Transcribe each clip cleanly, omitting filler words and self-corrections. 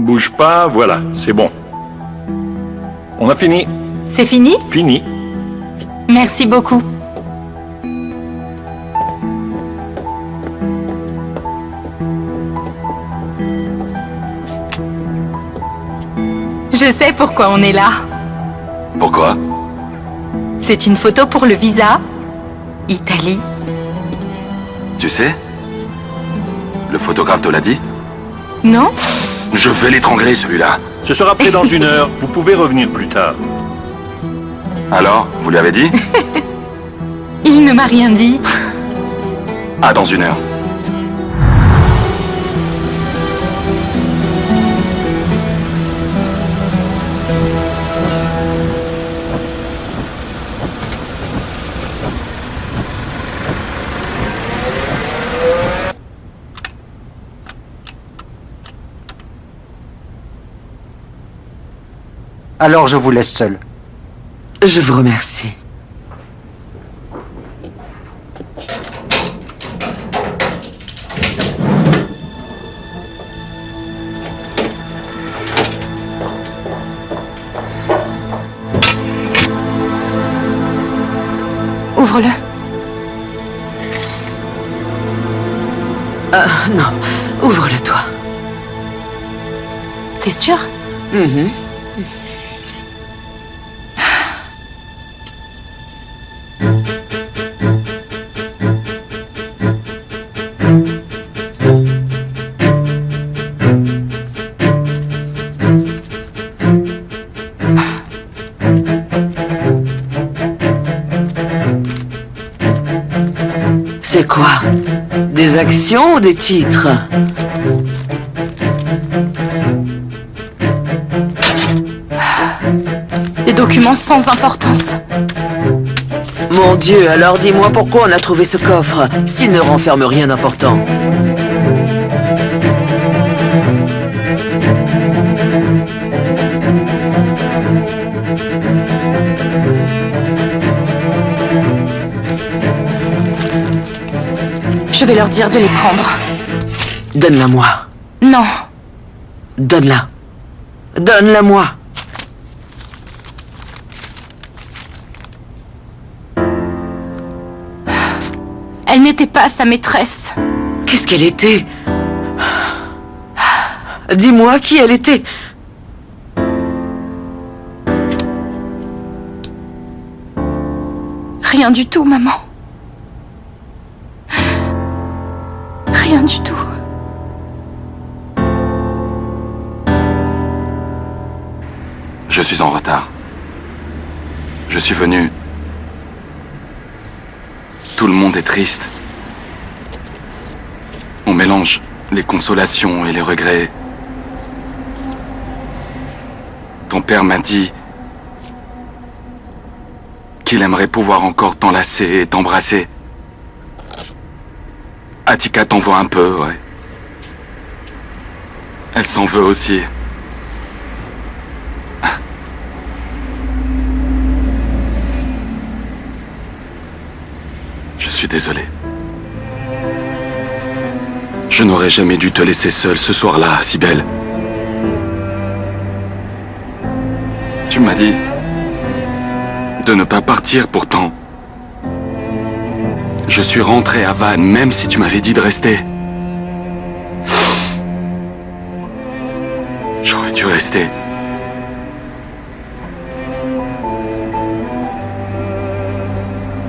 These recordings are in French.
bouge pas, voilà, c'est bon. On a fini. C'est fini? Fini. Merci beaucoup. Je sais pourquoi on est là. Pourquoi? C'est une photo pour le visa. Italie. Tu sais? Le photographe te l'a dit? Non? Je vais l'étrangler, celui-là. Ce sera prêt dans 1 heure. Vous pouvez revenir plus tard. Alors, vous lui avez dit? Il ne m'a rien dit. Ah, dans 1 heure. Alors je vous laisse seul. Je vous remercie. Ouvre-le. Non, ouvre-le toi. T'es sûr? Mhm. C'est quoi? Des actions ou des titres? Des documents sans importance. Mon Dieu, alors dis-moi pourquoi on a trouvé ce coffre, s'il ne renferme rien d'important. Je vais leur dire de les prendre. Donne-la-moi. Non. Donne-la. Donne-la-moi. Elle n'était pas sa maîtresse. Qu'est-ce qu'elle était? Dis-moi qui elle était. Rien du tout, maman. Rien du tout. Je suis en retard. Je suis venu. Tout le monde est triste. On mélange les consolations et les regrets. Ton père m'a dit qu'il aimerait pouvoir encore t'enlacer et t'embrasser. Attika t'en veut un peu, ouais. Elle s'en veut aussi. Je suis désolé. Je n'aurais jamais dû te laisser seule ce soir-là, Cybèle. Tu m'as dit de ne pas partir pourtant. Je suis rentré à Vannes, même si tu m'avais dit de rester. J'aurais dû rester.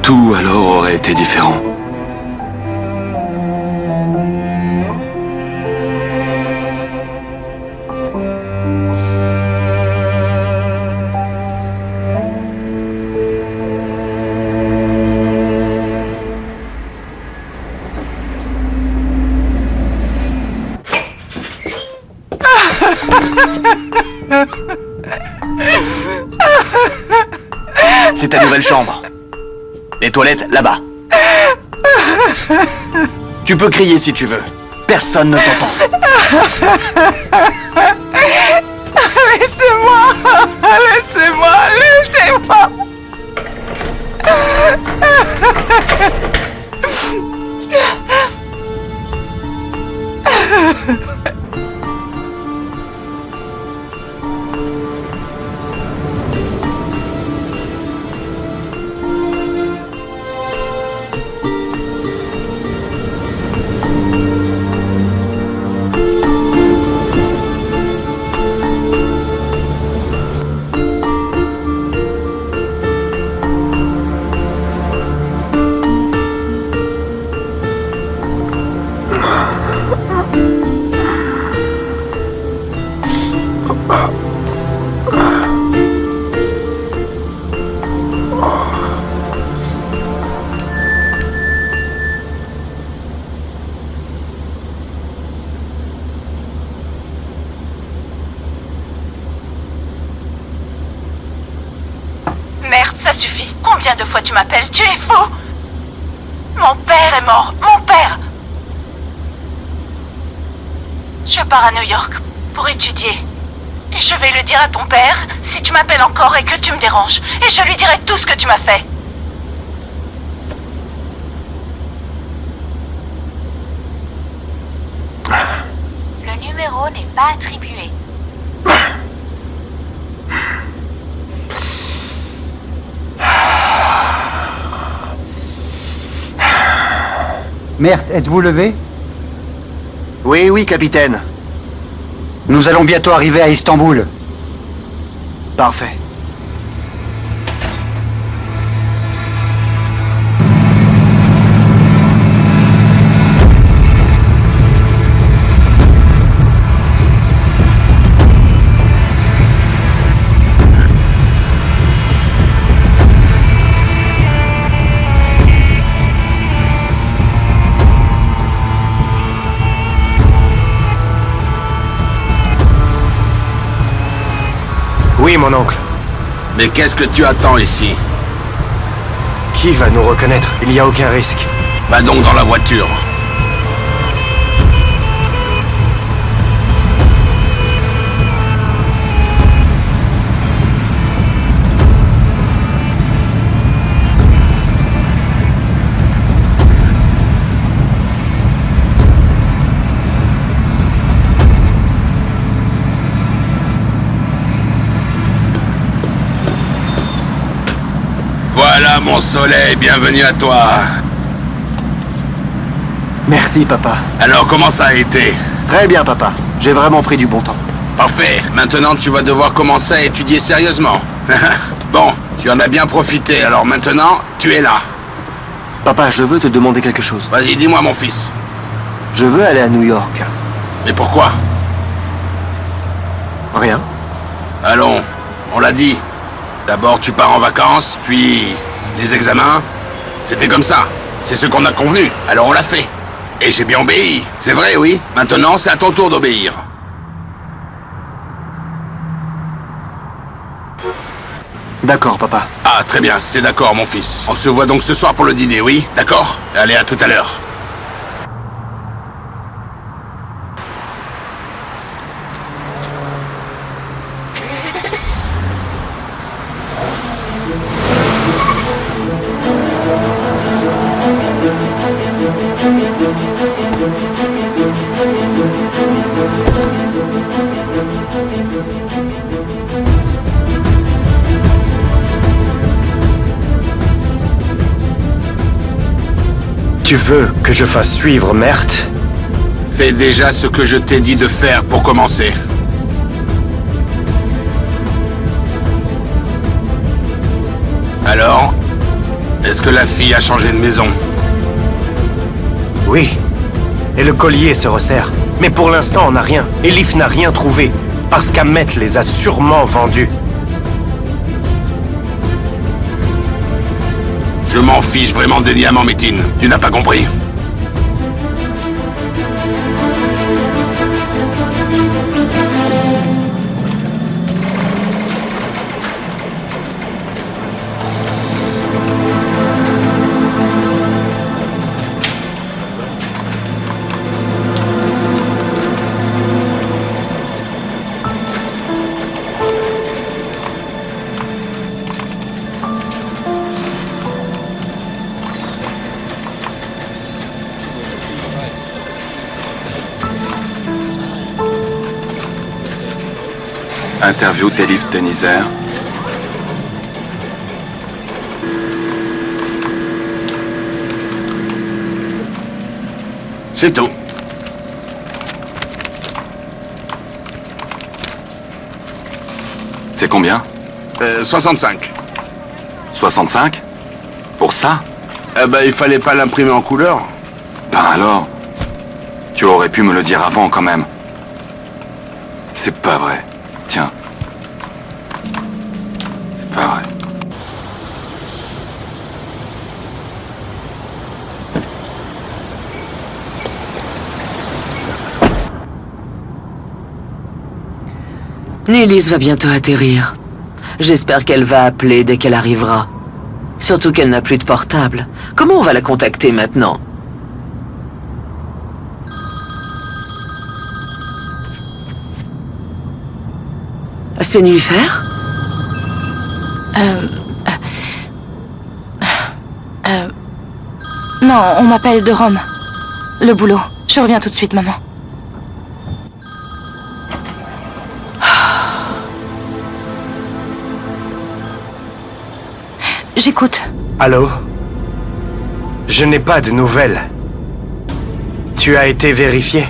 Tout alors aurait été différent. C'est ta nouvelle chambre. Les toilettes, là-bas. Tu peux crier si tu veux. Personne ne t'entend. Laissez-moi! Laissez-moi! Laissez-moi! Ça suffit. Combien de fois tu m'appelles? Tu es fou! Mon père est mort. Mon père! Je pars à New York pour étudier. Et je vais le dire à ton père si tu m'appelles encore et que tu me déranges. Et je lui dirai tout ce que tu m'as fait. Le numéro n'est pas attribué. Mert, êtes-vous levé? Oui, oui, capitaine. Nous allons bientôt arriver à Istanbul. Parfait. Oui, mon oncle. Mais qu'est-ce que tu attends ici? Qui va nous reconnaître? Il n'y a aucun risque. Va donc dans la voiture. Voilà mon soleil, bienvenue à toi. Merci, papa. Alors comment ça a été? Très bien, papa. J'ai vraiment pris du bon temps. Parfait, maintenant tu vas devoir commencer à étudier sérieusement. Bon, tu en as bien profité, alors maintenant, tu es là. Papa, je veux te demander quelque chose. Vas-y, dis-moi mon fils. Je veux aller à New York. Mais pourquoi? Rien. Allons, on l'a dit. D'abord tu pars en vacances, puis les examens. C'était comme ça. C'est ce qu'on a convenu, alors on l'a fait. Et j'ai bien obéi. C'est vrai, oui. Maintenant, c'est à ton tour d'obéir. D'accord, papa. Ah, très bien, c'est d'accord, mon fils. On se voit donc ce soir pour le dîner, oui? D'accord? Allez, à tout à l'heure. Tu veux que je fasse suivre Mert? Fais déjà ce que je t'ai dit de faire pour commencer. Alors, est-ce que la fille a changé de maison? Oui. Et le collier se resserre. Mais pour l'instant, on n'a rien. Elif n'a rien trouvé. Parce qu'Ahmet les a sûrement vendus. Je m'en fiche vraiment des diamants, Métine. Tu n'as pas compris. Interview d'Elif Denizer. C'est tout. C'est combien? 65. 65? Pour ça? Il fallait pas l'imprimer en couleur. Ben alors? Tu aurais pu me le dire avant quand même. C'est pas vrai. Tiens. C'est pas vrai. Nélis va bientôt atterrir. J'espère qu'elle va appeler dès qu'elle arrivera. Surtout qu'elle n'a plus de portable. Comment on va la contacter maintenant? C'est Nilüfer? Non, on m'appelle de Rome. Le boulot. Je reviens tout de suite, maman. J'écoute. Allô? Je n'ai pas de nouvelles. Tu as été vérifié?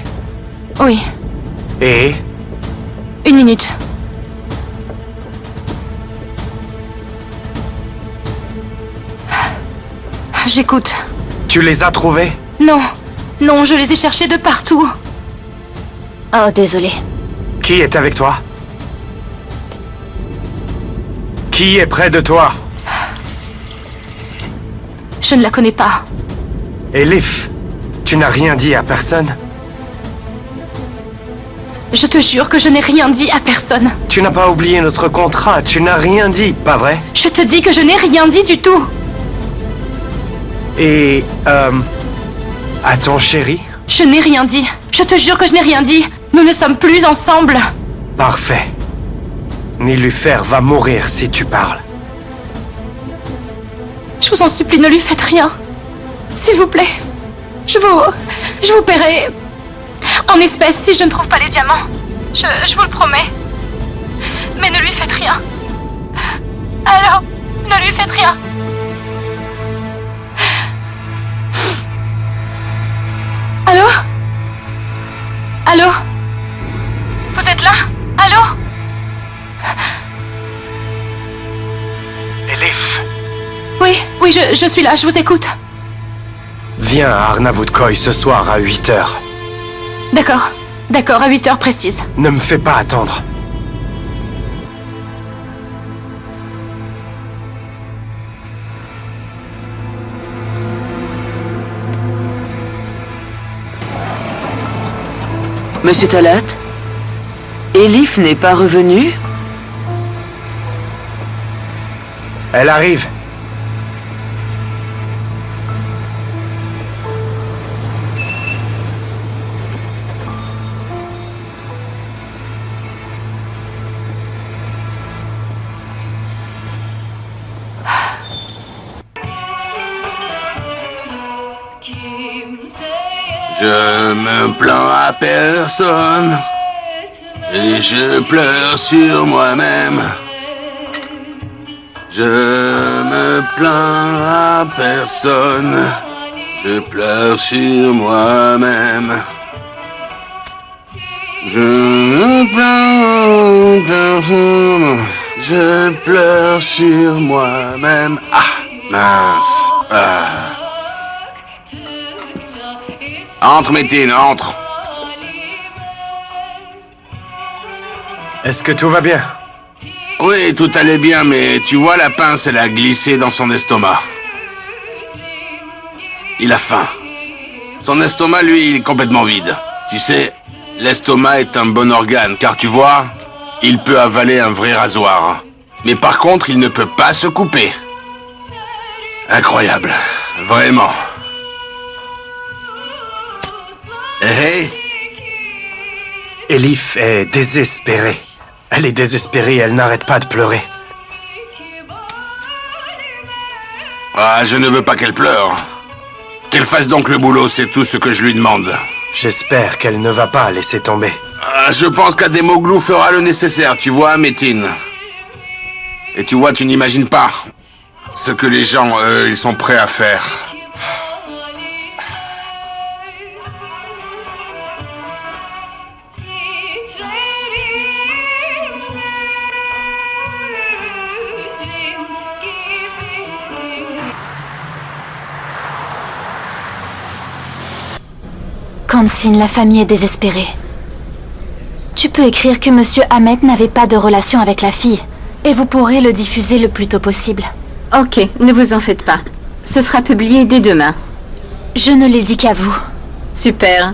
Oui. Et? 1 minute. J'écoute. Tu les as trouvés? Non. Non, je les ai cherchés de partout. Oh, désolé. Qui est avec toi? Qui est près de toi? Je ne la connais pas. Elif, tu n'as rien dit à personne? Je te jure que je n'ai rien dit à personne. Tu n'as pas oublié notre contrat, tu n'as rien dit, pas vrai? Je te dis que je n'ai rien dit du tout. Et, à ton chéri? Je n'ai rien dit. Je te jure que je n'ai rien dit. Nous ne sommes plus ensemble. Parfait. Nilüfer va mourir si tu parles. Je vous en supplie, ne lui faites rien. S'il vous plaît. Je vous paierai en espèces si je ne trouve pas les diamants. Je vous le promets. Mais ne lui faites rien. Alors, ne lui faites rien. Allô? Allô? Vous êtes là? Allô? Elif. Oui, je suis là, je vous écoute. Viens à Arnavutköy ce soir à 8h. D'accord, à 8h précises. Ne me fais pas attendre. Monsieur Talat? Elif n'est pas revenue? Elle arrive. Je me plains à personne et je pleure sur moi-même. Je me plains à personne, je pleure sur moi-même. Je me plains à personne, je pleure sur moi-même. Ah, mince. Ah. Entre, Métine, entre. Est-ce que tout va bien? Oui, tout allait bien, mais tu vois, la pince, elle a glissé dans son estomac. Il a faim. Son estomac, lui, il est complètement vide. Tu sais, l'estomac est un bon organe, car tu vois, il peut avaler un vrai rasoir. Mais par contre, il ne peut pas se couper. Incroyable. Vraiment. Hé, Elif est désespérée. Elle est désespérée, elle n'arrête pas de pleurer. Ah, je ne veux pas qu'elle pleure. Qu'elle fasse donc le boulot, c'est tout ce que je lui demande. J'espère qu'elle ne va pas laisser tomber. Ah, je pense qu'Ademoglou fera le nécessaire, tu vois, Métine. Et tu vois, tu n'imagines pas ce que les gens, ils sont prêts à faire. Kansin, la famille est désespérée. Tu peux écrire que Monsieur Ahmet n'avait pas de relation avec la fille, et vous pourrez le diffuser le plus tôt possible. Ok, ne vous en faites pas. Ce sera publié dès demain. Je ne l'ai dit qu'à vous. Super.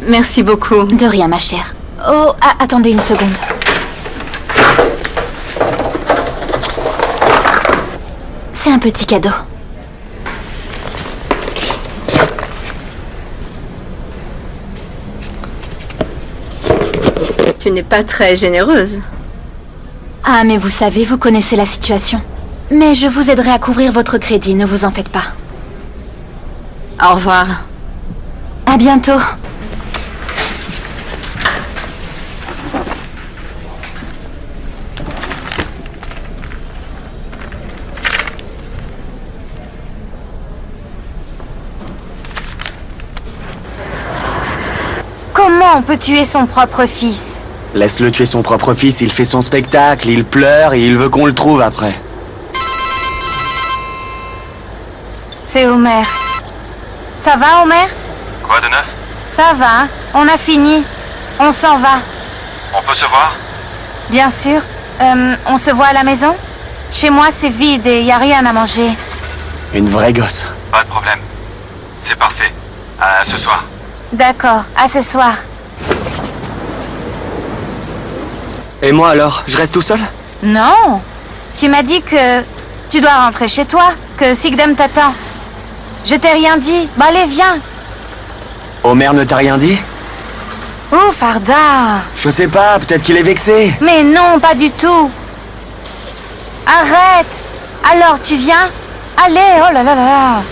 Merci beaucoup. De rien, ma chère. Oh, attendez une seconde. C'est un petit cadeau. Tu n'es pas très généreuse. Ah, mais vous savez, vous connaissez la situation. Mais je vous aiderai à couvrir votre crédit, ne vous en faites pas. Au revoir. À bientôt. Comment on peut tuer son propre fils? Laisse-le tuer son propre fils, il fait son spectacle, il pleure et il veut qu'on le trouve après. C'est Homer. Ça va, Homer? Quoi de neuf? Ça va, on a fini. On s'en va. On peut se voir? Bien sûr. On se voit à la maison? Chez moi, c'est vide et y a rien à manger. Une vraie gosse. Pas de problème. C'est parfait. À ce soir. D'accord, à ce soir. Et moi alors, je reste tout seul? Non. Tu m'as dit que tu dois rentrer chez toi, que Sigdem t'attend. Je t'ai rien dit. Bah allez, viens. Homer ne t'a rien dit? Ouf, Arda. Je sais pas, peut-être qu'il est vexé. Mais non, pas du tout. Arrête. Alors, tu viens? Allez, oh là là là là.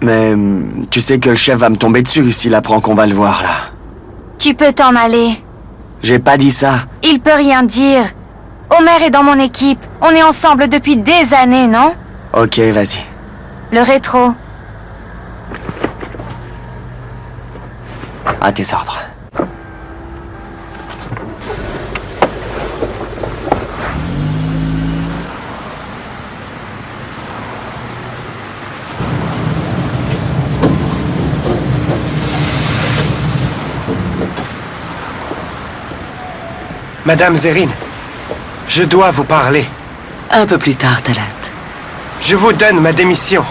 Mais tu sais que le chef va me tomber dessus s'il apprend qu'on va le voir là. Tu peux t'en aller. J'ai pas dit ça. Il peut rien dire. Homer est dans mon équipe. On est ensemble depuis des années, non? Ok, vas-y. Le rétro. À tes ordres. Madame Zerine, je dois vous parler. Un peu plus tard, Talat. Je vous donne ma démission.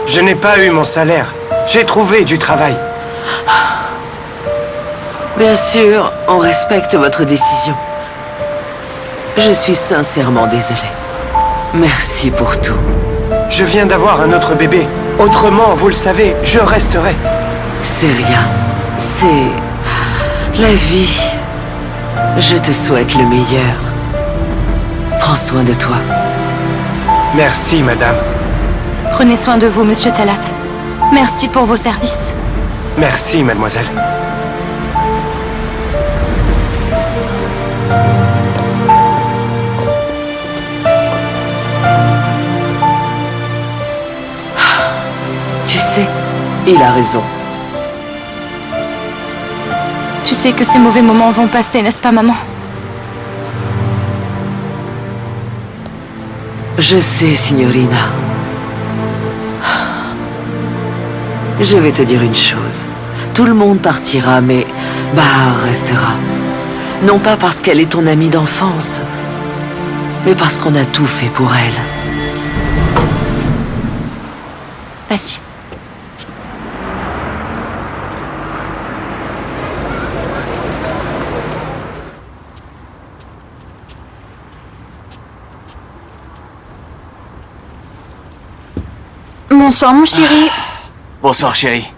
Je n'ai pas eu mon salaire. J'ai trouvé du travail. Bien sûr, on respecte votre décision. Je suis sincèrement désolée. Merci pour tout. Je viens d'avoir un autre bébé. Autrement, vous le savez, je resterai. C'est rien. C'est la vie. Je te souhaite le meilleur. Prends soin de toi. Merci, madame. Prenez soin de vous, monsieur Talat. Merci pour vos services. Merci, mademoiselle. Tu sais, il a raison. Tu sais que ces mauvais moments vont passer, n'est-ce pas, maman? Je sais, signorina. Je vais te dire une chose. Tout le monde partira, mais Bahar restera. Non pas parce qu'elle est ton amie d'enfance, mais parce qu'on a tout fait pour elle. Vas-y. Bonsoir, mon chéri. Bonsoir, chérie.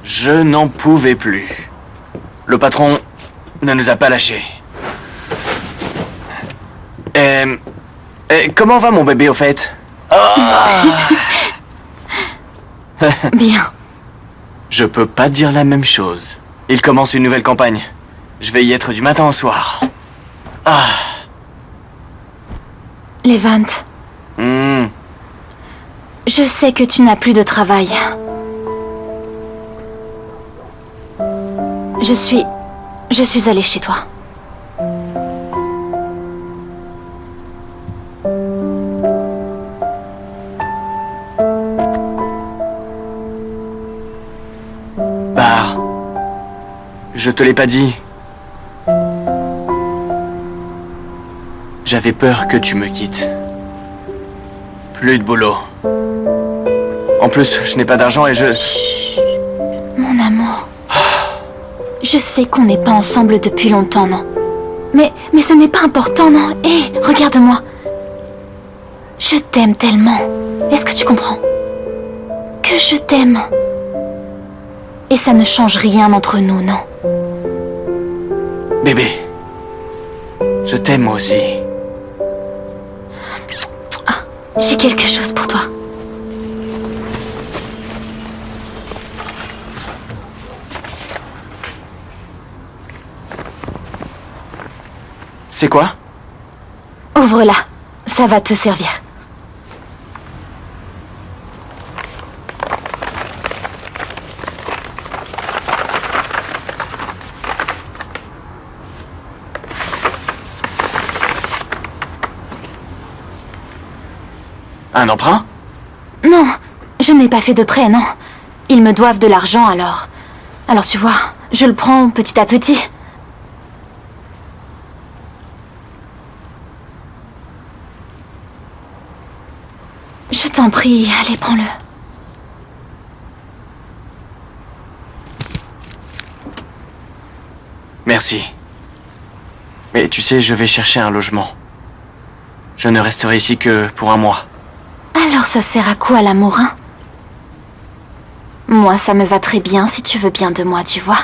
Je n'en pouvais plus. Le patron ne nous a pas lâchés. Comment va mon bébé, au fait? Bien. Je peux pas dire la même chose. Il commence une nouvelle campagne. Je vais y être du matin au soir. Levant. Je sais que tu n'as plus de travail. Je suis allée chez toi. Bah, je te l'ai pas dit. J'avais peur que tu me quittes. Plus de boulot. En plus, je n'ai pas d'argent et je... Chut. Mon amour. Je sais qu'on n'est pas ensemble depuis longtemps, non? Mais ce n'est pas important, non? Hé, regarde-moi. Je t'aime tellement. Est-ce que tu comprends? Que je t'aime. Et ça ne change rien entre nous, non? Bébé. Je t'aime moi aussi. Ah, j'ai quelque chose pour toi. C'est quoi? Ouvre-la. Ça va te servir. Un emprunt? Non, je n'ai pas fait de prêt, non. Ils me doivent de l'argent, alors... Alors tu vois, je le prends petit à petit. Je t'en prie, allez, prends-le. Merci. Mais tu sais, je vais chercher un logement. Je ne resterai ici que pour un mois. Alors ça sert à quoi l'amour, hein? Moi, ça me va très bien si tu veux bien de moi, tu vois.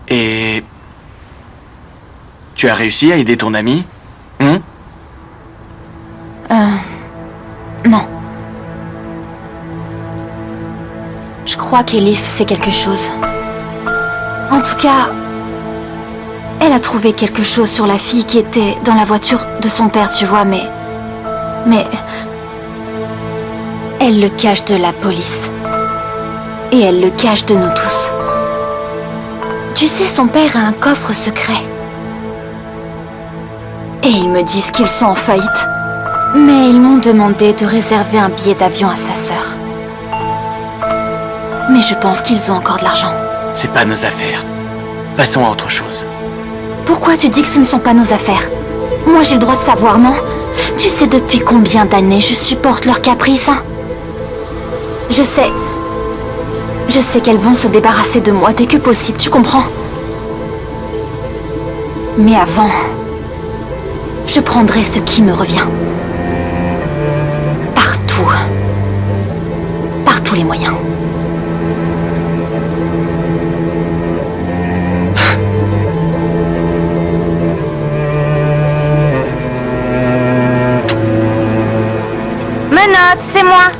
Et... Tu as réussi à aider ton ami? Non. Je crois qu'Elif sait quelque chose. En tout cas, elle a trouvé quelque chose sur la fille qui était dans la voiture de son père, tu vois, mais... Elle le cache de la police. Et elle le cache de nous tous. Tu sais, son père a un coffre secret. Et ils me disent qu'ils sont en faillite. Mais ils m'ont demandé de réserver un billet d'avion à sa sœur. Mais je pense qu'ils ont encore de l'argent. C'est pas nos affaires. Passons à autre chose. Pourquoi tu dis que ce ne sont pas nos affaires? Moi j'ai le droit de savoir, non? Tu sais depuis combien d'années je supporte leurs caprices, hein? Je sais qu'elles vont se débarrasser de moi dès que possible, tu comprends? Mais avant, je prendrai ce qui me revient. Partout. Par tous les moyens. Menottes, c'est moi.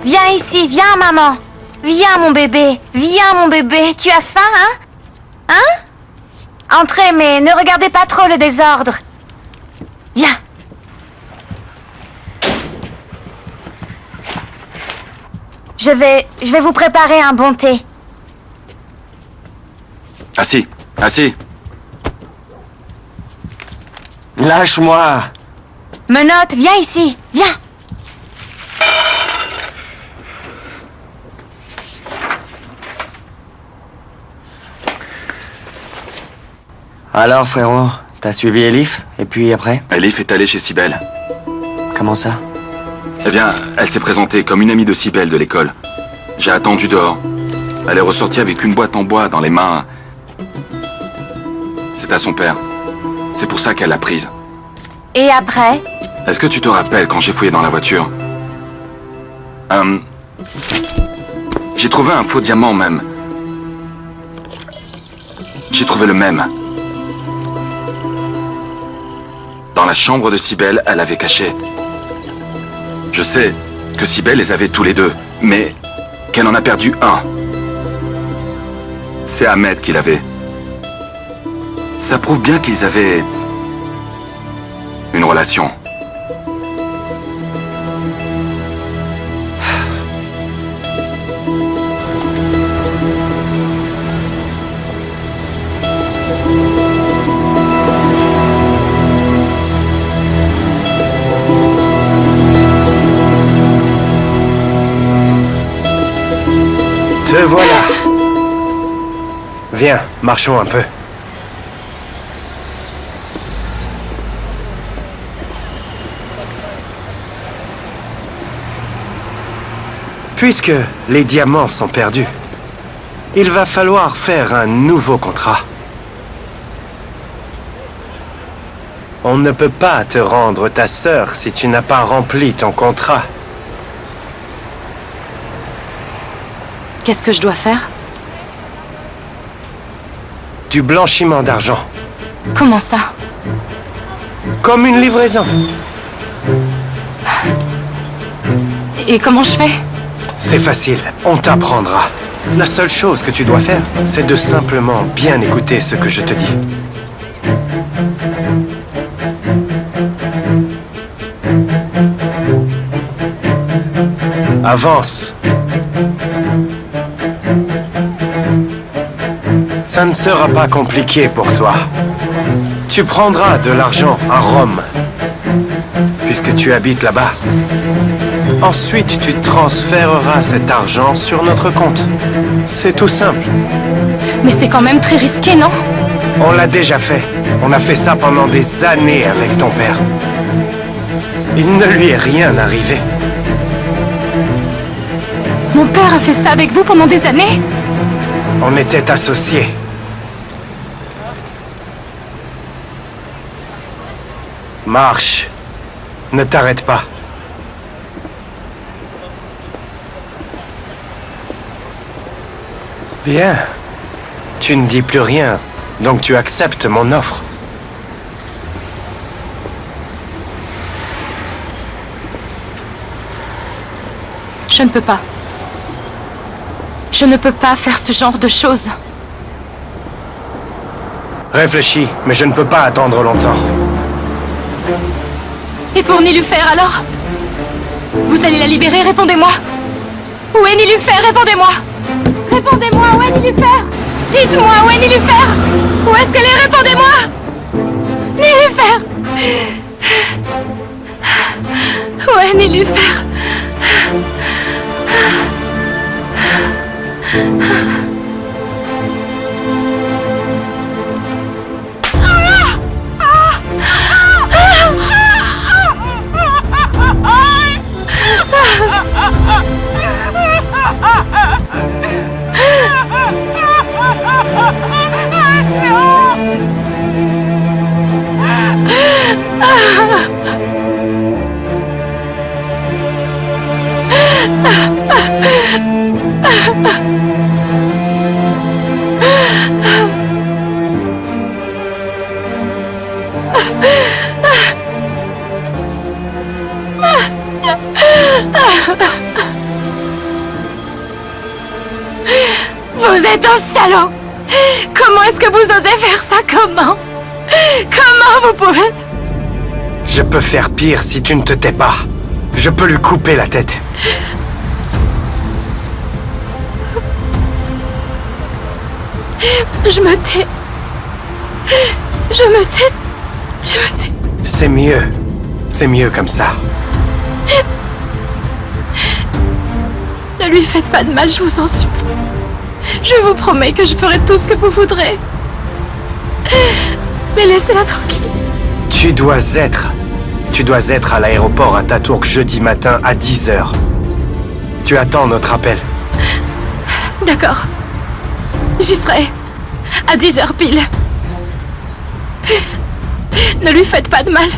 Viens ici, viens maman. Viens mon bébé, tu as faim, hein? Hein? Entrez, mais ne regardez pas trop le désordre. Viens. Je vais vous préparer un bon thé. Assis, assis. Lâche-moi. Menottes, viens ici, viens. Alors frérot, t'as suivi Elif? Et puis après? Elif est allée chez Cybèle. Comment ça? Eh bien, elle s'est présentée comme une amie de Cybèle de l'école. J'ai attendu dehors. Elle est ressortie avec une boîte en bois dans les mains. C'est à son père. C'est pour ça qu'elle l'a prise. Et après? Est-ce que tu te rappelles quand j'ai fouillé dans la voiture? J'ai trouvé un faux diamant même. J'ai trouvé le même. Dans la chambre de Cybèle, elle avait caché. Je sais que Cybèle les avait tous les deux, mais qu'elle en a perdu un. C'est Ahmed qui l'avait. Ça prouve bien qu'ils avaient une relation. Te voilà. Viens, marchons un peu. Puisque les diamants sont perdus, il va falloir faire un nouveau contrat. On ne peut pas te rendre ta sœur si tu n'as pas rempli ton contrat. Qu'est-ce que je dois faire? Du blanchiment d'argent. Comment ça? Comme une livraison. Et comment je fais? C'est facile, on t'apprendra. La seule chose que tu dois faire, c'est de simplement bien écouter ce que je te dis. Avance. Ça ne sera pas compliqué pour toi. Tu prendras de l'argent à Rome, puisque tu habites là-bas. Ensuite, tu transféreras cet argent sur notre compte. C'est tout simple. Mais c'est quand même très risqué, non? On l'a déjà fait. On a fait ça pendant des années avec ton père. Il ne lui est rien arrivé. Mon père a fait ça avec vous pendant des années? On était associés. Marche. Ne t'arrête pas. Bien. Tu ne dis plus rien, donc tu acceptes mon offre. Je ne peux pas. Je ne peux pas faire ce genre de choses. Réfléchis, mais je ne peux pas attendre longtemps. Et pour Nilufer, alors? Vous allez la libérer, répondez-moi. Où est Nilufer? Répondez-moi. Répondez-moi, où est Nilufer? Dites-moi, où est Nilufer? Où est-ce qu'elle est? Répondez-moi. Nilufer! Où est Nilufer? Vous êtes un salaud! Comment est-ce que vous osez faire ça? Comment? Comment vous pouvez? Je peux faire pire si tu ne te tais pas. Je peux lui couper la tête. Je me tais. Je me tais. Je me tais. C'est mieux. C'est mieux comme ça. Ne lui faites pas de mal, je vous en supplie. Je vous promets que je ferai tout ce que vous voudrez. Mais laissez-la tranquille. Tu dois être à l'aéroport à Tatourk jeudi matin à 10h. Tu attends notre appel. D'accord. J'y serai. À 10h pile. Ne lui faites pas de mal.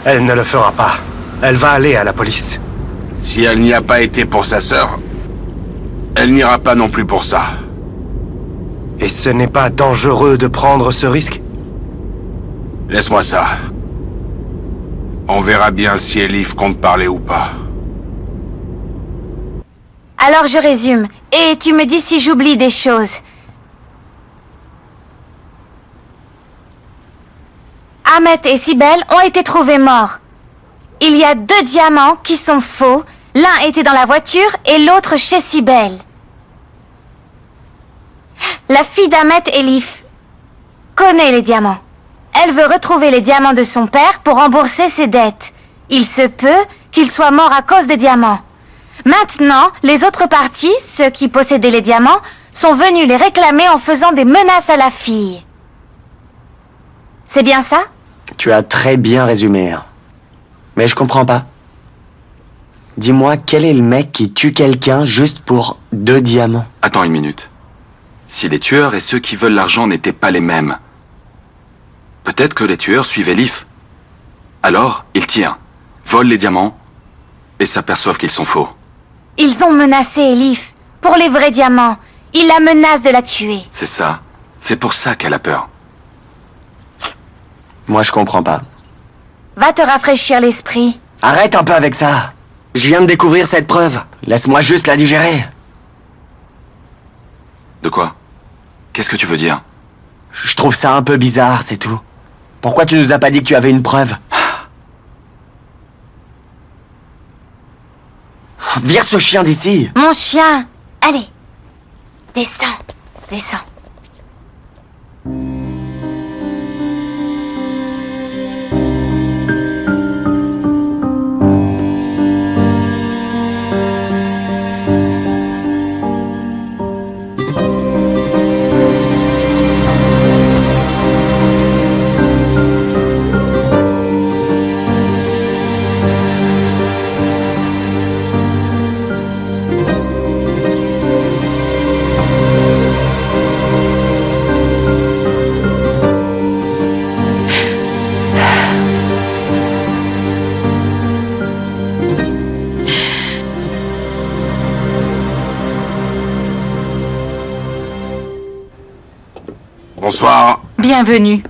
Elle ne le fera pas. Elle va aller à la police. Si elle n'y a pas été pour sa sœur, elle n'ira pas non plus pour ça. Et ce n'est pas dangereux de prendre ce risque? Laisse-moi ça. On verra bien si Elif compte parler ou pas. Alors je résume, et tu me dis si j'oublie des choses. Ahmet et Sibel ont été trouvés morts. Il y a 2 diamants qui sont faux. L'un était dans la voiture et l'autre chez Sibel. La fille d'Ahmet, Elif, connaît les diamants. Elle veut retrouver les diamants de son père pour rembourser ses dettes. Il se peut qu'il soit mort à cause des diamants. Maintenant, les autres parties, ceux qui possédaient les diamants, sont venus les réclamer en faisant des menaces à la fille. C'est bien ça? Tu as très bien résumé. Mais je comprends pas. Dis-moi, quel est le mec qui tue quelqu'un juste pour 2 diamants? Attends une minute. Si les tueurs et ceux qui veulent l'argent n'étaient pas les mêmes, peut-être que les tueurs suivent Elif. Alors, ils tirent, volent les diamants et s'aperçoivent qu'ils sont faux. Ils ont menacé Elif pour les vrais diamants. Ils la menacent de la tuer. C'est ça. C'est pour ça qu'elle a peur. Moi, je comprends pas. Va te rafraîchir l'esprit. Arrête un peu avec ça. Je viens de découvrir cette preuve. Laisse-moi juste la digérer. De quoi? Qu'est-ce que tu veux dire? Je trouve ça un peu bizarre, c'est tout. Pourquoi tu nous as pas dit que tu avais une preuve? Vire ce chien d'ici. Mon chien. Allez. Descends. Descends. Bonsoir. Bienvenue.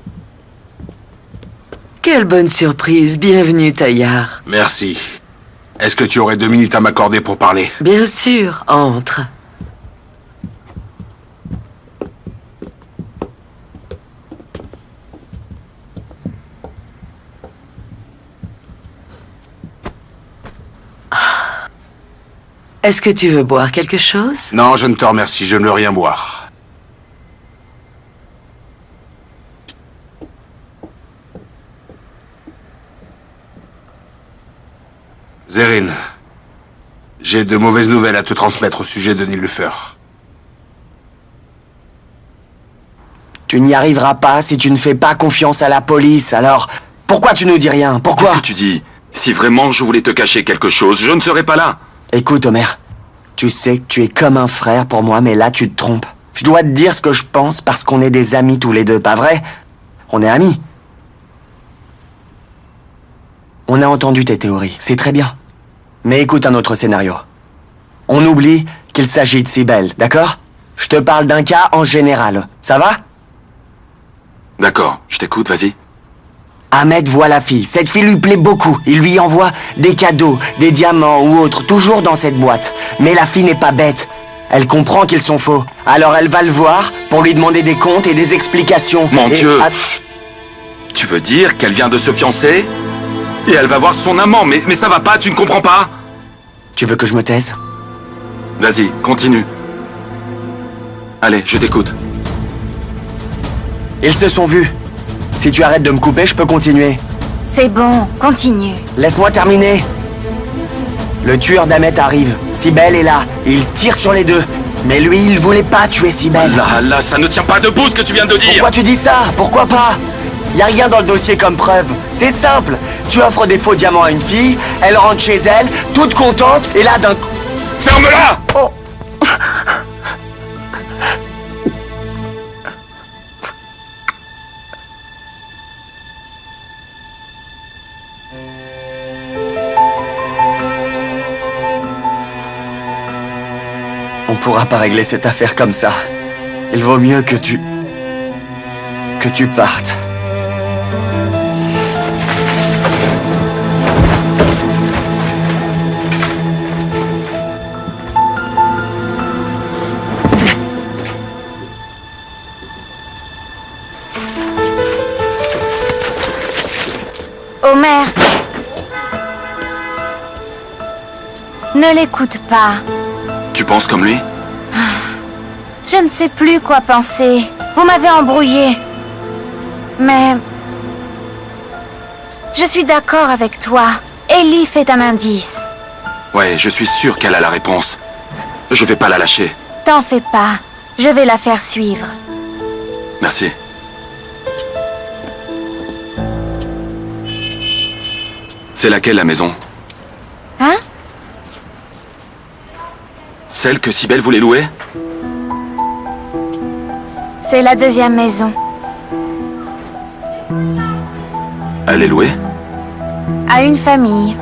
Quelle bonne surprise. Bienvenue, Taillard. Merci. Est-ce que tu aurais 2 minutes à m'accorder pour parler? Bien sûr, entre. Est-ce que tu veux boire quelque chose? Non, je ne te remercie, je ne veux rien boire. Zerrine, j'ai de mauvaises nouvelles à te transmettre au sujet de Nilufer. Tu n'y arriveras pas si tu ne fais pas confiance à la police, alors pourquoi tu nous dis rien? Pourquoi? Qu'est-ce que tu dis? Si vraiment je voulais te cacher quelque chose, je ne serais pas là. Écoute, Homer, tu sais que tu es comme un frère pour moi, mais là tu te trompes. Je dois te dire ce que je pense parce qu'on est des amis tous les deux, pas vrai? On est amis. On a entendu tes théories, c'est très bien. Mais écoute un autre scénario. On oublie qu'il s'agit de Sibel, d'accord? Je te parle d'un cas en général, ça va? D'accord, je t'écoute, vas-y. Ahmed voit la fille. Cette fille lui plaît beaucoup. Il lui envoie des cadeaux, des diamants ou autres, toujours dans cette boîte. Mais la fille n'est pas bête. Elle comprend qu'ils sont faux. Alors elle va le voir pour lui demander des comptes et des explications. Mon Dieu! Tu veux dire qu'elle vient de se fiancer? Et elle va voir son amant, mais ça va pas, tu ne comprends pas? Tu veux que je me taise? Vas-y, continue. Allez, je t'écoute. Ils se sont vus. Si tu arrêtes de me couper, je peux continuer. C'est bon, continue. Laisse-moi terminer. Le tueur d'Ahmet arrive. Sibel est là. Il tire sur les deux. Mais lui, il voulait pas tuer Sibel. Là, ça ne tient pas debout ce que tu viens de dire. Pourquoi tu dis ça? Pourquoi pas? Y a rien dans le dossier comme preuve. C'est simple. Tu offres des faux diamants à une fille, elle rentre chez elle, toute contente, et là d'un coup... Ferme-la! Oh. On pourra pas régler cette affaire comme ça. Il vaut mieux que tu partes. Homer, ne l'écoute pas. Tu penses comme lui? Je ne sais plus quoi penser. Vous m'avez embrouillé. Mais... je suis d'accord avec toi. Elif est un indice. Ouais, je suis sûr qu'elle a la réponse. Je vais pas la lâcher. T'en fais pas. Je vais la faire suivre. Merci. C'est laquelle la maison? Hein? Celle que Cybèle voulait louer? C'est la deuxième maison. Elle est louée? À une famille.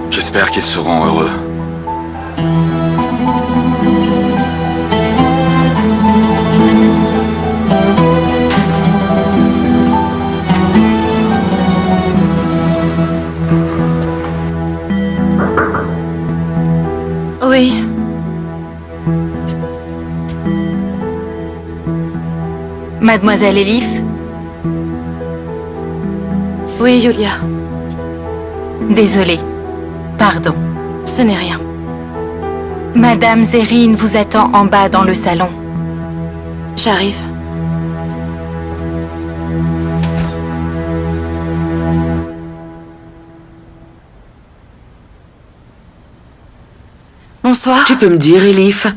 J'espère qu'ils seront heureux. Oui. Mademoiselle Elif? Oui, Yulia. Désolée. Pardon. Ce n'est rien. Madame Zérine vous attend en bas dans le salon. J'arrive. Bonsoir. Tu peux me dire, Elif,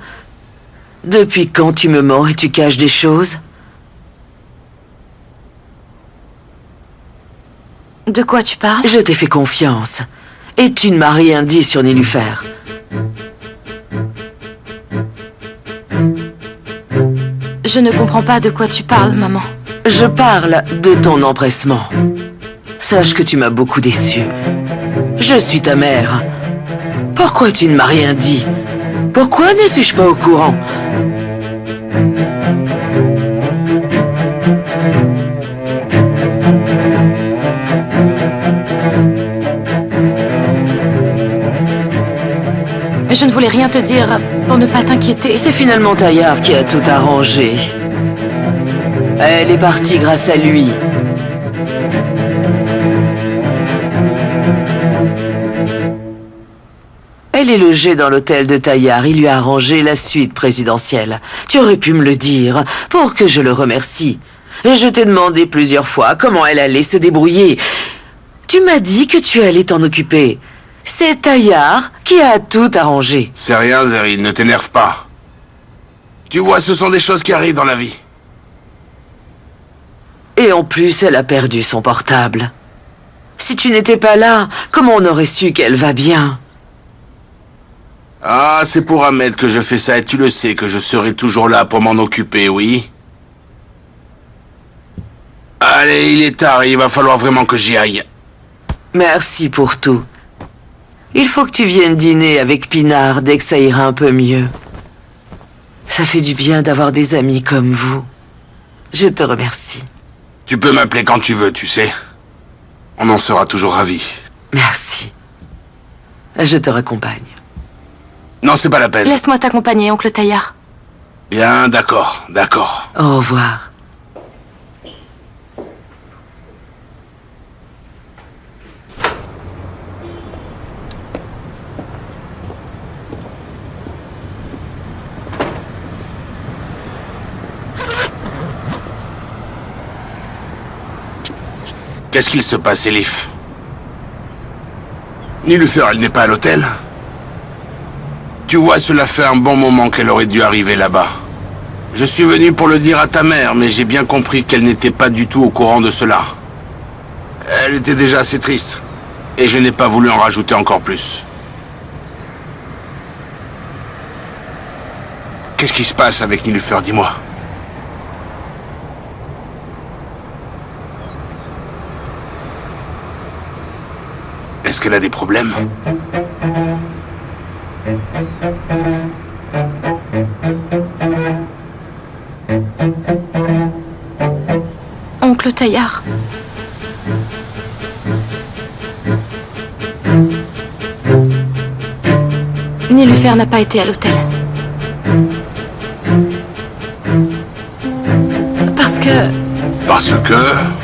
depuis quand tu me mens et tu caches des choses? De quoi tu parles? Je t'ai fait confiance. Et tu ne m'as rien dit sur Nélufer. Je ne comprends pas de quoi tu parles, maman. Je parle de ton empressement. Sache que tu m'as beaucoup déçu. Je suis ta mère. Pourquoi tu ne m'as rien dit? Pourquoi ne suis-je pas au courant? Je ne voulais rien te dire pour ne pas t'inquiéter. C'est finalement Taillard qui a tout arrangé. Elle est partie grâce à lui. Elle est logée dans l'hôtel de Taillard. Il lui a arrangé la suite présidentielle. Tu aurais pu me le dire pour que je le remercie. Je t'ai demandé plusieurs fois comment elle allait se débrouiller. Tu m'as dit que tu allais t'en occuper. C'est Taillard qui a tout arrangé. C'est rien, Zérine, ne t'énerve pas. Tu vois, ce sont des choses qui arrivent dans la vie. Et en plus, elle a perdu son portable. Si tu n'étais pas là, comment on aurait su qu'elle va bien? Ah, c'est pour Ahmed que je fais ça et tu le sais que je serai toujours là pour m'en occuper, oui? Allez, il est tard et il va falloir vraiment que j'y aille. Merci pour tout. Il faut que tu viennes dîner avec Pinard dès que ça ira un peu mieux. Ça fait du bien d'avoir des amis comme vous. Je te remercie. Tu peux m'appeler quand tu veux, tu sais. On en sera toujours ravis. Merci. Je te raccompagne. Non, c'est pas la peine. Laisse-moi t'accompagner, oncle Taillard. Bien, d'accord, d'accord. Au revoir. Qu'est-ce qu'il se passe, Elif? Nélufer, elle n'est pas à l'hôtel? Tu vois, cela fait un bon moment qu'elle aurait dû arriver là-bas. Je suis venu pour le dire à ta mère, mais j'ai bien compris qu'elle n'était pas du tout au courant de cela. Elle était déjà assez triste, et je n'ai pas voulu en rajouter encore plus. Qu'est-ce qui se passe avec Nélufer, dis-moi? Est-ce qu'elle a des problèmes? Oncle Taillard. Nilufer n'a pas été à l'hôtel. Parce que... Parce que...